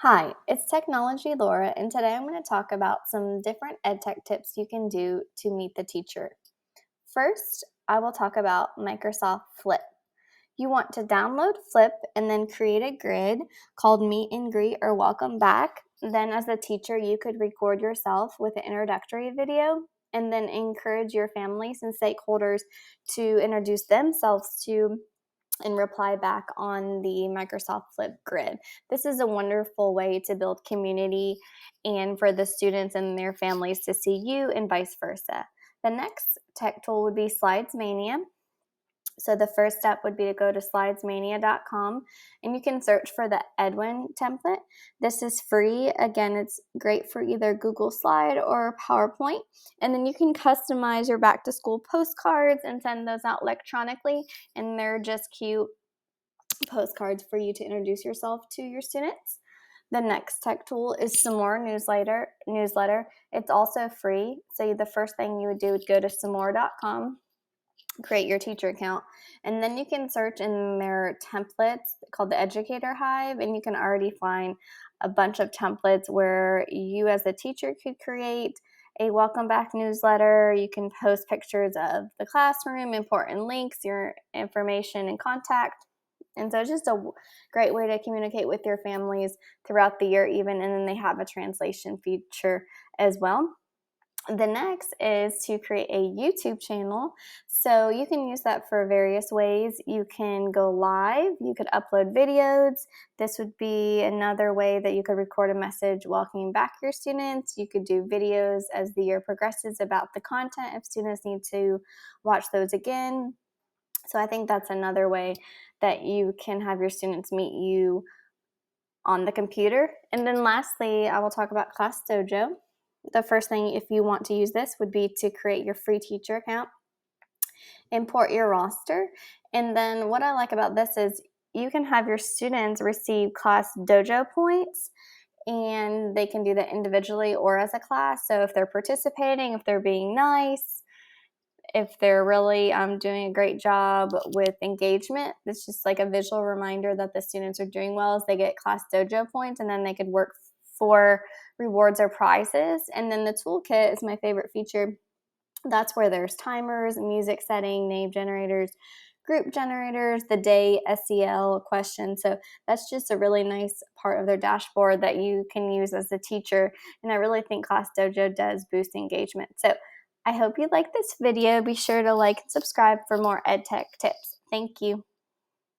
Hi, it's Technology Laura, and today I'm going to talk about some different EdTech tips you can do to meet the teacher. First, I will talk about Microsoft Flip. You want to download Flip and then create a grid called Meet and Greet or Welcome Back. Then, as a teacher, you could record yourself with an introductory video and then encourage your families and stakeholders to introduce themselves to and reply back on the Microsoft Flip grid. This is a wonderful way to build community and for the students and their families to see you and vice versa. The next tech tool would be Slides Mania. So the first step would be to go to slidesmania.com and you can search for the Edwin template. This is free. Again, it's great for either Google Slide or PowerPoint. And then you can customize your back to school postcards and send those out electronically. And they're just cute postcards for you to introduce yourself to your students. The next tech tool is Samore newsletter. It's also free. So the first thing you would do would go to samore.com, create your teacher account, and then you can search in their templates called the Educator Hive, and you can already find a bunch of templates where you as a teacher could create a welcome back newsletter. You can post pictures of the classroom, important links, your information and contact. And so it's just a great way to communicate with your families throughout the year even, and then they have a translation feature as well. The next is to create a YouTube channel. So you can use that for various ways. You can go live, you could upload videos. This would be another way that you could record a message welcoming back your students. You could do videos as the year progresses about the content if students need to watch those again. So I think that's another way that you can have your students meet you on the computer. And then lastly, I will talk about Class Dojo. The first thing, if you want to use this, would be to create your free teacher account, import your roster, and then what I like about this is you can have your students receive Class Dojo points, and they can do that individually or as a class. So if they're participating, if they're being nice, if they're really doing a great job with engagement, it's just like a visual reminder that the students are doing well as they get Class Dojo points, and then they could work for rewards or prizes. And then the toolkit is my favorite feature. That's where there's timers, music setting, name generators, group generators, the day SEL question. So that's just a really nice part of their dashboard that you can use as a teacher. And I really think Class Dojo does boost engagement. So I hope you like this video. Be sure to like and subscribe for more EdTech tips. Thank you.